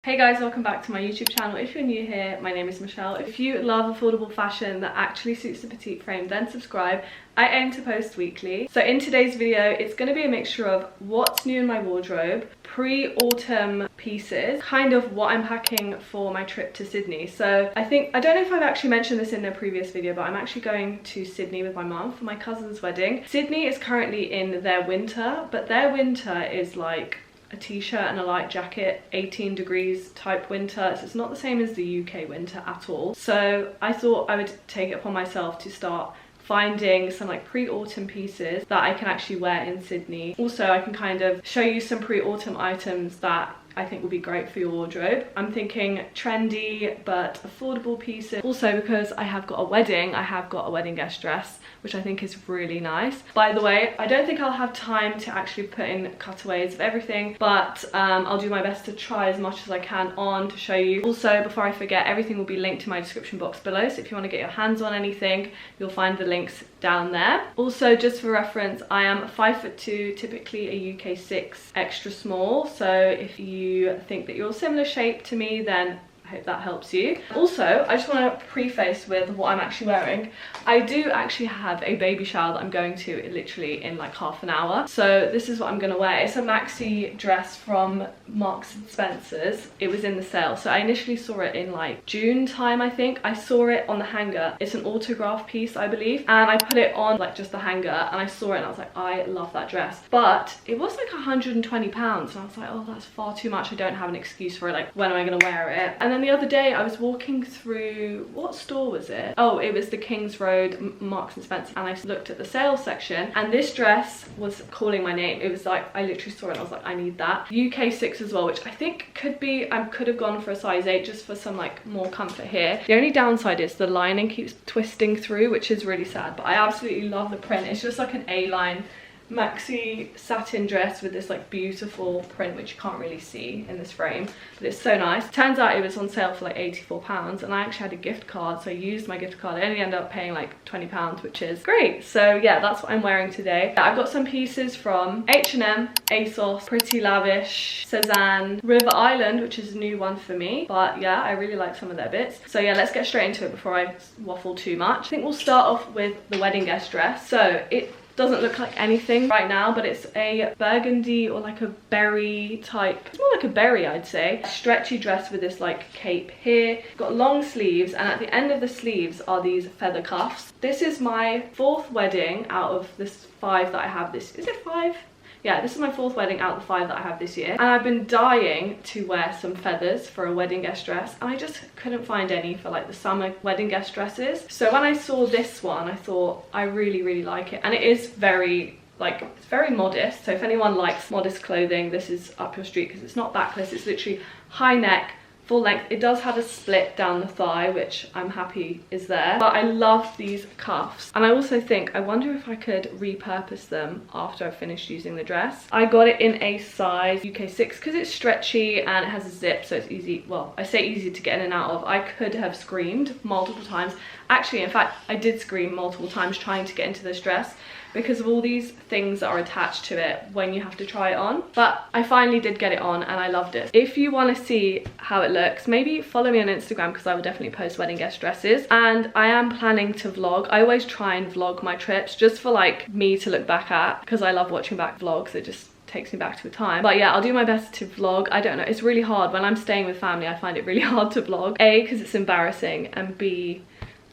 Hey guys, welcome back to my YouTube channel. If you're new here, my name is Michelle. If you love affordable fashion that actually suits the petite frame, then subscribe. I aim to post weekly. So in today's video, it's going to be a mixture of what's new in my wardrobe, pre-autumn pieces, kind of what I'm packing for my trip to Sydney. So I don't know if I've actually mentioned this in a previous video, but I'm actually going to Sydney with my mum for my cousin's wedding. Sydney is currently in their winter, but their winter is like a t-shirt and a light jacket, 18 degrees type winter. So it's not the same as the UK winter at all. So I thought I would take it upon myself to start finding some like pre-autumn pieces that I can actually wear in Sydney. Also, I can kind of show you some pre-autumn items that I think would be great for your wardrobe. I'm thinking trendy but affordable pieces. Also, because I have got a wedding, I have got a wedding guest dress, which I think is really nice. By the way, I don't think I'll have time to actually put in cutaways of everything, but I'll do my best to try as much as I can on to show you. Also, before I forget, everything will be linked in my description box below, so if you want to get your hands on anything, you'll find the links down there. Also, just for reference, I am 5'2", typically a UK 6 extra small, so if you think that you're similar shape to me, then I hope that helps you. Also, I just want to preface with what I'm actually wearing. I do actually have a baby shower that I'm going to literally in like half an hour. So this is what I'm going to wear. It's a maxi dress from Marks and Spencer's. It was in the sale. So I initially saw it in like June time, I think. I saw it on the hanger. It's an autograph piece, I believe. And I put it on like just the hanger and I saw it and I was like, I love that dress. But it was like £120 and I was like, oh, that's far too much. I don't have an excuse for it. Like, when am I going to wear it? And then the other day I was walking through, what store was it? Oh, it was the Kings Road Marks and Spencer, and I looked at the sales section and this dress was calling my name. It was like, I literally saw it and I was like, I need that. UK 6 as well, which I think could be, I could have gone for a size 8 just for some like more comfort here. The only downside is the lining keeps twisting through, which is really sad, but I absolutely love the print. It's just like an A-line maxi satin dress with this like beautiful print, which you can't really see in this frame, but it's so nice. Turns out it was on sale for like £84 and I actually had a gift card, so I used my gift card. I only ended up paying like £20, which is great. So yeah, that's what I'm wearing today. I've got some pieces from H&M, ASOS, Pretty Lavish, Cezanne, River Island, which is a new one for me, but yeah, I really like some of their bits. So yeah, let's get straight into it before I waffle too much. I think we'll start off with the wedding guest dress. So it doesn't look like anything right now, but it's a burgundy or like a berry type, it's more like a berry, I'd say, stretchy dress with this like cape here. Got long sleeves, and at the end of the sleeves are these feather cuffs. This is my 4th wedding out of this 5 that I have. This is it 5? Yeah, this is my 4th wedding out of the 5 that I have this year, and I've been dying to wear some feathers for a wedding guest dress, and I just couldn't find any for like the summer wedding guest dresses. So when I saw this one, I thought I really like it, and it is very like, it's very modest. So if anyone likes modest clothing, this is up your street because it's not backless. It's literally high neck, full length. It does have a split down the thigh, which I'm happy is there, but I love these cuffs. And I also think, I wonder if I could repurpose them after I've finished using the dress. I got it in a size UK 6 because it's stretchy and it has a zip, so it's easy, well, I say easy to get in and out of. I could have screamed multiple times. Actually, in fact, I did scream multiple times trying to get into this dress because of all these things that are attached to it when you have to try it on. But I finally did get it on and I loved it. If you want to see how it looks, maybe follow me on Instagram because I will definitely post wedding guest dresses. And I am planning to vlog. I always try and vlog my trips just for like me to look back at, because I love watching back vlogs. It just takes me back to a time. But yeah, I'll do my best to vlog. I don't know, it's really hard when I'm staying with family. I find it really hard to vlog. A, because it's embarrassing, and B,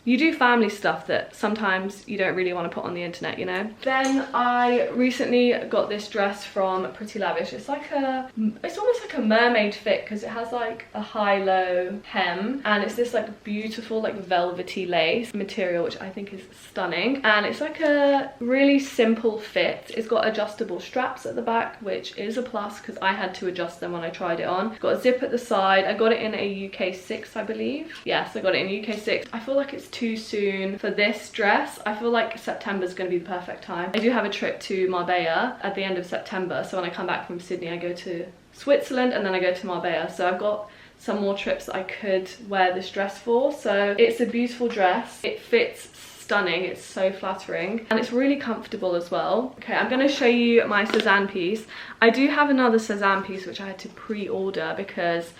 you do family stuff that sometimes you don't really want to put on the internet, you know? Then I recently got this dress from Pretty Lavish. It's like a, it's almost like a mermaid fit because it has like a high-low hem, and it's this like beautiful like velvety lace material, which I think is stunning. And it's like a really simple fit. It's got adjustable straps at the back, which is a plus because I had to adjust them when I tried it on. It's got a zip at the side. I got it in a UK 6, I believe. Yes, I got it in UK 6. I feel like it's too soon for this dress. I feel like September is going to be the perfect time. I do have a trip to Marbella at the end of September, so when I come back from Sydney I go to Switzerland and then I go to Marbella, so I've got some more trips that I could wear this dress for. So it's a beautiful dress. It fits stunning, it's so flattering, and it's really comfortable as well. Okay, I'm going to show you my Cezanne piece. I do have another Cezanne piece which I had to pre-order because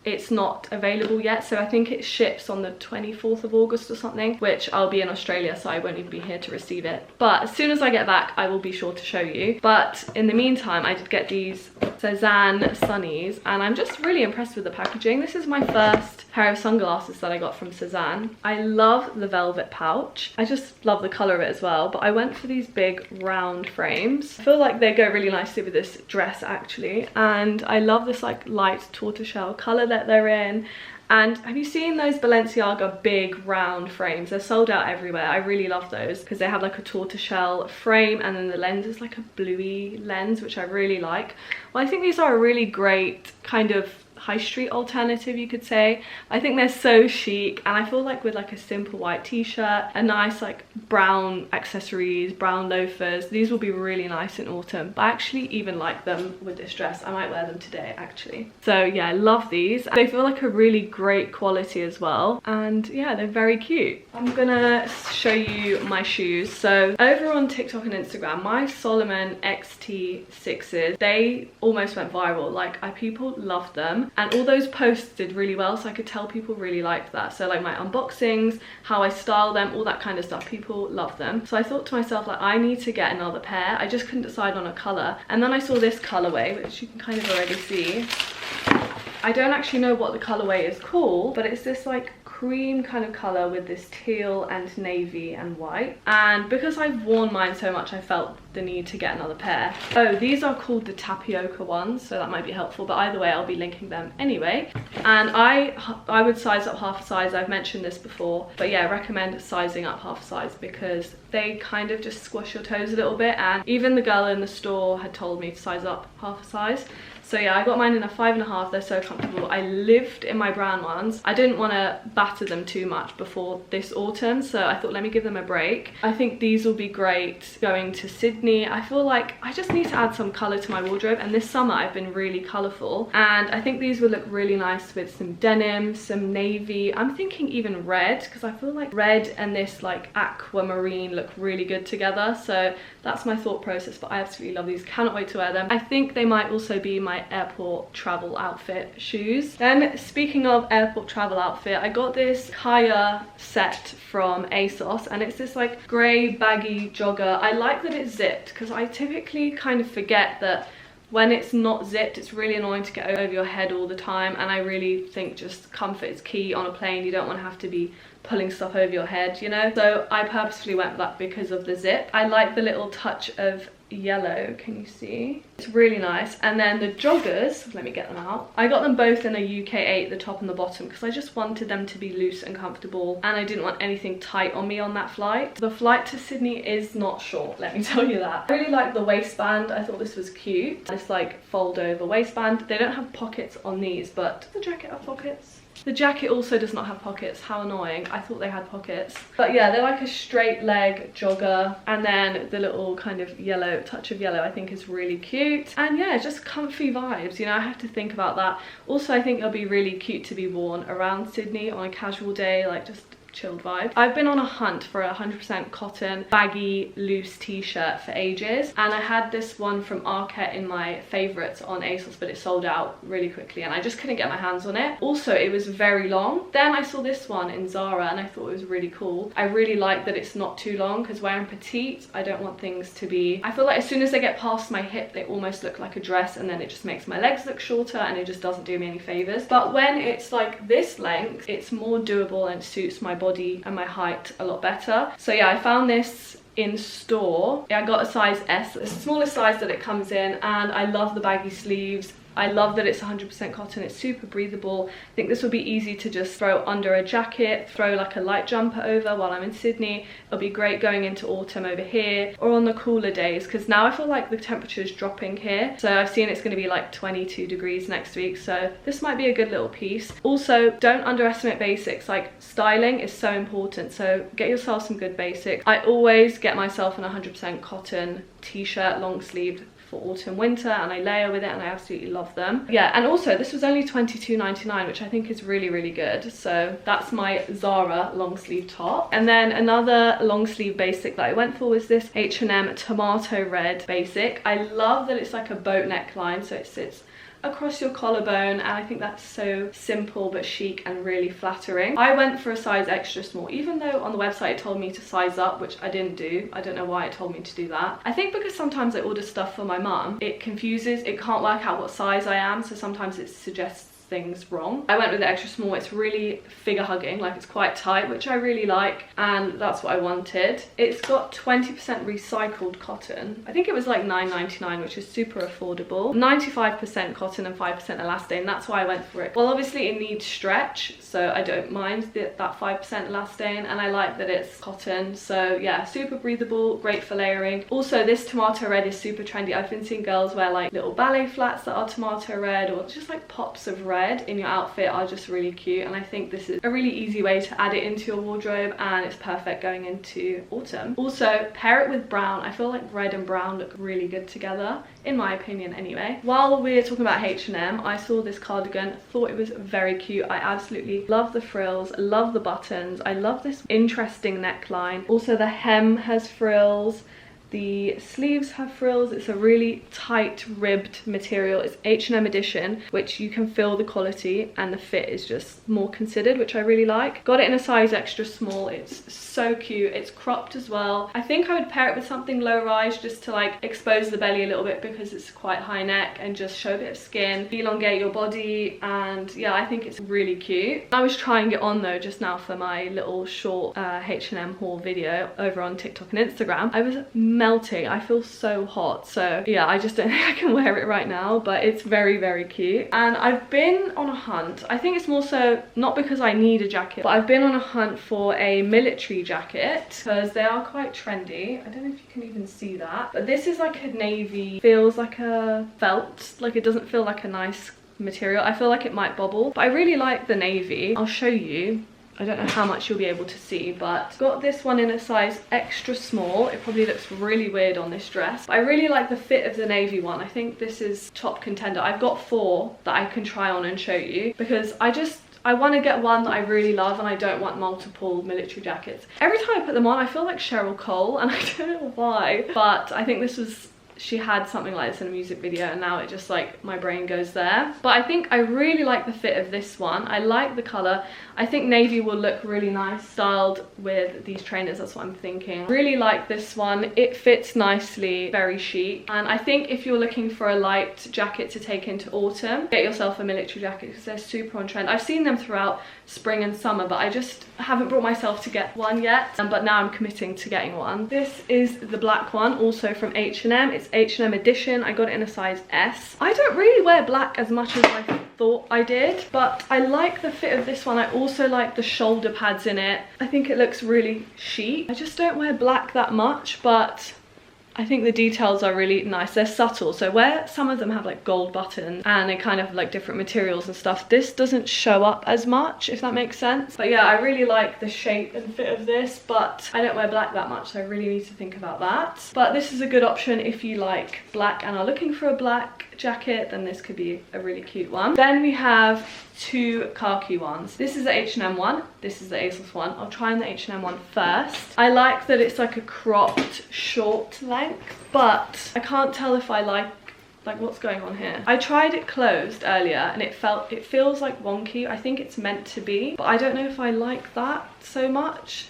it's not available yet, so I think it ships on the 24th of August or something, which I'll be in Australia, so I won't even be here to receive it. But as soon as I get back, I will be sure to show you. But in the meantime, I did get these ZARA sunnies, and I'm just really impressed with the packaging. This is my first pair of sunglasses that I got from ZARA. I love the velvet pouch. I just love the colour of it as well, but I went for these big round frames. I feel like they go really nicely with this dress actually, and I love this like light tortoiseshell colour that they're in. And have you seen those Balenciaga big round frames? They're sold out everywhere. I really love those because they have like a tortoiseshell frame, and then the lens is like a bluey lens, which I really like. Well, I think these are a really great kind of high street alternative, you could say. I think they're so chic, and I feel like with like a simple white t-shirt, a nice like brown accessories, brown loafers, these will be really nice in autumn. But I actually even like them with this dress. I might wear them today actually. So yeah, I love these. They feel like a really great quality as well, and yeah, they're very cute. I'm gonna show you my shoes. So over on TikTok and Instagram, my Solomon XT6s, they almost went viral. Like people loved them, and all those posts did really well, so I could tell people really liked that. So like my unboxings, how I style them, all that kind of stuff, people love them. So I thought to myself, like, I need to get another pair. I just couldn't decide on a colour, and then I saw this colourway, which you can kind of already see. I don't actually know what the colourway is called, but it's this like cream kind of colour with this teal and navy and white. And because I've worn mine so much, I felt the need to get another pair. Oh, these are called the tapioca ones, so that might be helpful, but either way I'll be linking them anyway. And I would size up half a size. I've mentioned this before, but yeah, I recommend sizing up half a size because they kind of just squash your toes a little bit, and even the girl in the store had told me to size up half a size. So yeah, I got mine in a 5.5. They're so comfortable. I lived in my brown ones. I didn't want to batter them too much before this autumn, so I thought let me give them a break. I think these will be great going to Sydney. I feel like I just need to add some colour to my wardrobe, and this summer I've been really colourful, and I think these will look really nice with some denim, some navy. I'm thinking even red, because I feel like red and this like aquamarine look really good together. So that's my thought process, but I absolutely love these. Cannot wait to wear them. I think they might also be my airport travel outfit shoes. Then speaking of airport travel outfit, I got this Kaya set from ASOS, and it's this like grey baggy jogger. I like that it's zipped because I typically kind of forget that when it's not zipped, it's really annoying to get over your head all the time, and I really think just comfort is key on a plane. You don't want to have to be pulling stuff over your head, you know? So I purposefully went for that because of the zip. I like the little touch of yellow, can you see? It's really nice. And then the joggers, let me get them out. I got them both in a UK 8, the top and the bottom, because I just wanted them to be loose and comfortable, and I didn't want anything tight on me on that flight. The flight to Sydney is not short, let me tell you that. I really like the waistband. I thought this was cute. This like fold over waistband. They don't have pockets on these, but does the jacket have pockets? The jacket also does not have pockets. How annoying. I thought they had pockets. But yeah, they're like a straight leg jogger, and then the little kind of yellow, touch of yellow, I think is really cute. And yeah, just comfy vibes, you know, I have to think about that. Also, I think they'll be really cute to be worn around Sydney on a casual day, like just chilled vibe. I've been on a hunt for a 100% cotton baggy loose t-shirt for ages, and I had this one from Arket in my favorites on ASOS, but it sold out really quickly and I just couldn't get my hands on it. Also, it was very long. Then I saw this one in ZARA and I thought it was really cool. I really like that it's not too long, because wearing petite, I don't want things to be, I feel like as soon as they get past my hip, they almost look like a dress, and then it just makes my legs look shorter and it just doesn't do me any favors. But when it's like this length, it's more doable and suits my body and my height a lot better. So yeah, I found this in store. Yeah, I got a size S. It's the smallest size that it comes in, and I love the baggy sleeves. I love that it's 100% cotton. It's super breathable. I think this will be easy to just throw under a jacket, throw like a light jumper over while I'm in Sydney. It'll be great going into autumn over here, or on the cooler days, because now I feel like the temperature is dropping here. So I've seen it's going to be like 22 degrees next week, so this might be a good little piece. Also, don't underestimate basics. Like, styling is so important, so get yourself some good basics. I always get myself an 100% cotton t-shirt, long sleeved, for autumn winter, and I layer with it and I absolutely love them. Yeah, and also this was only $22.99, which I think is really, really good. So that's my ZARA long sleeve top. And then another long sleeve basic that I went for was this H&M tomato red basic. I love that it's like a boat neckline, so it sits across your collarbone, and I think that's so simple but chic and really flattering. I went for a size extra small, even though on the website it told me to size up, which I didn't do. I don't know why it told me to do that. I think because sometimes I order stuff for my mum, it confuses, it can't work out what size I am, so sometimes it suggests things wrong. I went with the extra small. It's really figure hugging, like it's quite tight, which I really like, and that's what I wanted. It's got 20% recycled cotton. I think it was like $9.99, which is super affordable. 95% cotton and 5% elastane. That's why I went for it. Well, obviously it needs stretch, so I don't mind that 5% elastane, and I like that it's cotton. So yeah, super breathable, great for layering. Also, this tomato red is super trendy. I've been seeing girls wear like little ballet flats that are tomato red, or just like pops of red in your outfit are just really cute, and I think this is a really easy way to add it into your wardrobe, and it's perfect going into autumn. Also, pair it with brown. I feel like red and brown look really good together, in my opinion anyway. While we're talking about H&M, I saw this cardigan, thought it was very cute. I absolutely love the frills, love the buttons, I love this interesting neckline. Also the hem has frills, the sleeves have frills. It's a really tight ribbed material. It's H&M edition, which you can feel the quality, and the fit is just more considered, which I really like. Got it in a size extra small. It's so cute. It's cropped as well. I think I would pair it with something low rise just to like expose the belly a little bit, because it's quite high neck, and just show a bit of skin, elongate your body, and yeah, I think it's really cute. I was trying it on though just now for my little short H&M haul video over on TikTok and Instagram. I was melting. I feel so hot, so yeah, I just don't think I can wear it right now, but it's very, very cute. And I've been on a hunt. I think it's more so not because I need a jacket, but I've been on a hunt for a military jacket because they are quite trendy. I don't know if you can even see that, but this is like a navy, feels like a felt, like it doesn't feel like a nice material. I feel like it might bobble, but I really like the navy. I'll show you. I don't know how much you'll be able to see, but got this one in a size extra small. It probably looks really weird on this dress, but I really like the fit of the navy one. I think this is top contender. I've got 4 that I can try on and show you, because I want to get one that I really love, and I don't want multiple military jackets. Every time I put them on, I feel like Cheryl Cole, and I don't know why, but I think this was, she had something like this in a music video, and now it just like my brain goes there. But I think I really like the fit of this one. I like the color. I think navy will look really nice styled with these trainers. That's what I'm thinking. Really like this one. It fits nicely, very chic. And I think if you're looking for a light jacket to take into autumn, get yourself a military jacket, because they're super on trend. I've seen them throughout spring and summer, but I just haven't brought myself to get one yet, but now I'm committing to getting one. This is the black one, also from H&M. It's H&M edition. I got it in a size S. I don't really wear black as much as I thought I did, but I like the fit of this one. I also like the shoulder pads in it. I think it looks really chic. I just don't wear black that much, but I think the details are really nice. They're subtle, so where some of them have like gold buttons and they kind of like different materials and stuff, this doesn't show up as much, if that makes sense. But yeah, I really like the shape and fit of this, but I don't wear black that much, so I really need to think about that. But this is a good option if you like black and are looking for a black jacket, then this could be a really cute one. Then we have 2 khaki ones. This is the H&M one, this is the ASOS one. I'll try on the H&M one first. I like that it's like a cropped short length, but I can't tell if I like what's going on here. I tried it closed earlier and it feels like wonky. I think it's meant to be, but I don't know if I like that so much.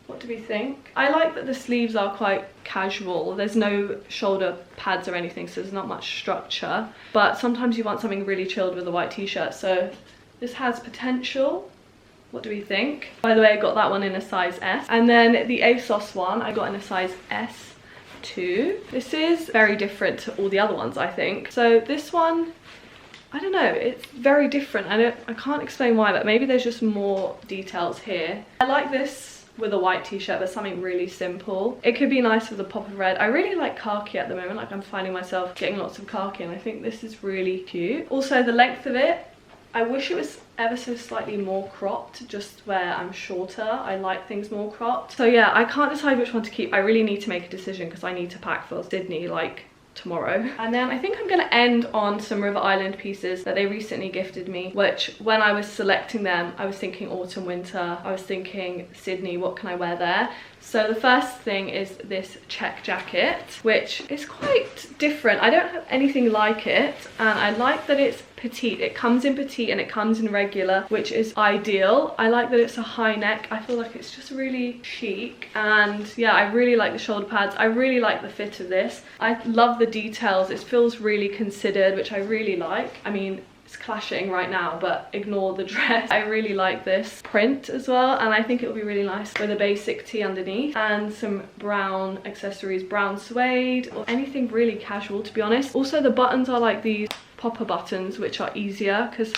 What do we think? I like that the sleeves are quite casual. There's no shoulder pads or anything, so there's not much structure. But sometimes you want something really chilled with a white t-shirt, so this has potential. What do we think? By the way, I got that one in a size S. And then the ASOS one, I got in a size S2. This is very different to all the other ones, I think. So this one, I don't know, it's very different. I can't explain why, but maybe there's just more details here. I like this with a white t-shirt, but something really simple. It could be nice with a pop of red. I really like khaki at the moment. Like, I'm finding myself getting lots of khaki, and I think this is really cute. Also, the length of it, I wish it was ever so slightly more cropped, just where I'm shorter. I like things more cropped. So yeah, I can't decide which one to keep. I really need to make a decision because I need to pack for Sydney like tomorrow. And then I think I'm gonna end on some River Island pieces that they recently gifted me, which when I was selecting them, I was thinking autumn, winter. I was thinking Sydney, what can I wear there? So the first thing is this check jacket, which is quite different. I don't have anything like it, and I like that it's petite. It comes in petite and it comes in regular, which is ideal. I like that it's a high neck. I feel like it's just really chic, and yeah, I really like the shoulder pads. I really like the fit of this. I love the details. It feels really considered, which I really like. I mean, it's clashing right now, but ignore the dress. I really like this print as well, and I think it will be really nice with a basic tee underneath and some brown accessories, brown suede or anything really casual, to be honest. Also, the buttons are like these popper buttons, which are easier because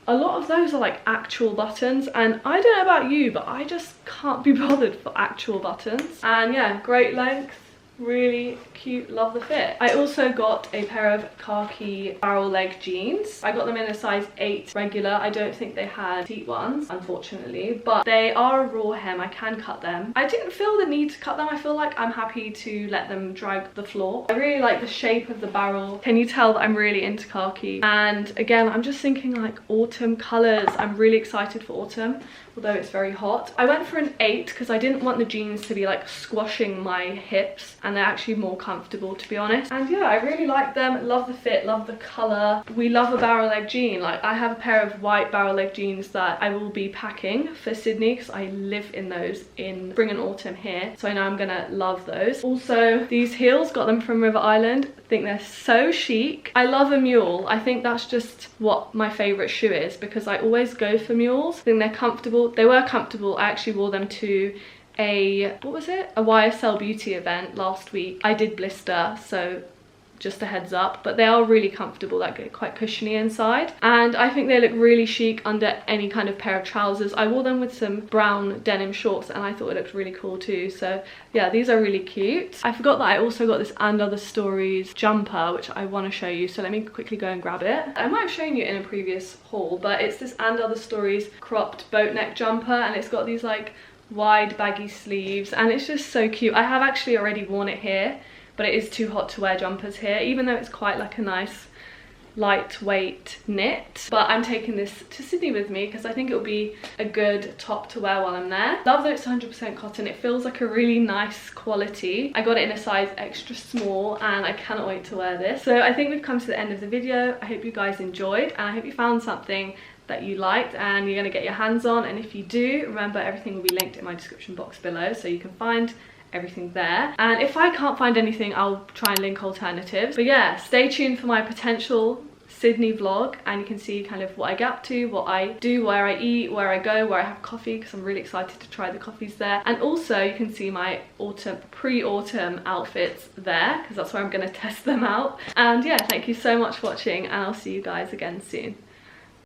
a lot of those are like actual buttons, and I don't know about you, but I just can't be bothered for actual buttons. And yeah, great length, really cute, love the fit. I also got a pair of khaki barrel leg jeans. I got them in a size 8 regular. I don't think they had petite ones, unfortunately, but they are a raw hem. I can cut them. I didn't feel the need to cut them. I feel like I'm happy to let them drag the floor. I really like the shape of the barrel. Can you tell that I'm really into khaki? And again, I'm just thinking like autumn colors. I'm really excited for autumn, although it's very hot. I went for an 8 because I didn't want the jeans to be like squashing my hips, and they're actually more comfortable, to be honest. And yeah, I really like them. Love the fit, love the color. We love a barrel leg jean. Like, I have a pair of white barrel leg jeans that I will be packing for Sydney because I live in those in spring and autumn here, so I know I'm gonna love those. Also, these heels, got them from River Island. I think they're so chic. I love a mule. I think that's just what my favorite shoe is, because I always go for mules. I think they're comfortable. They were comfortable. I actually wore them to a, what was it? A YSL beauty event last week. I did blister, so just a heads up, but they are really comfortable. That get quite cushiony inside, and I think they look really chic under any kind of pair of trousers. I wore them with some brown denim shorts and I thought it looked really cool too. So yeah, these are really cute. I forgot that I also got this And Other Stories jumper, which I want to show you, so let me quickly go and grab it. I might have shown you in a previous haul, but it's this And Other Stories cropped boat neck jumper, and it's got these like wide baggy sleeves, and it's just so cute. I have actually already worn it here, but it is too hot to wear jumpers here, even though it's quite like a nice lightweight knit. But I'm taking this to Sydney with me because I think it'll be a good top to wear while I'm there. Love that it's 100% cotton. It feels like a really nice quality. I got it in a size extra small and I cannot wait to wear this. So I think we've come to the end of the video. I hope you guys enjoyed, and I hope you found something that you liked and you're going to get your hands on. And if you do, remember, everything will be linked in my description box below, so you can find everything there. And if I can't find anything, I'll try and link alternatives. But yeah, stay tuned for my potential Sydney vlog, and you can see kind of what I get up to, what I do, where I eat, where I go, where I have coffee, because I'm really excited to try the coffees there. And also you can see my pre-autumn outfits there, because that's where I'm going to test them out. And yeah, thank you so much for watching, and I'll see you guys again soon.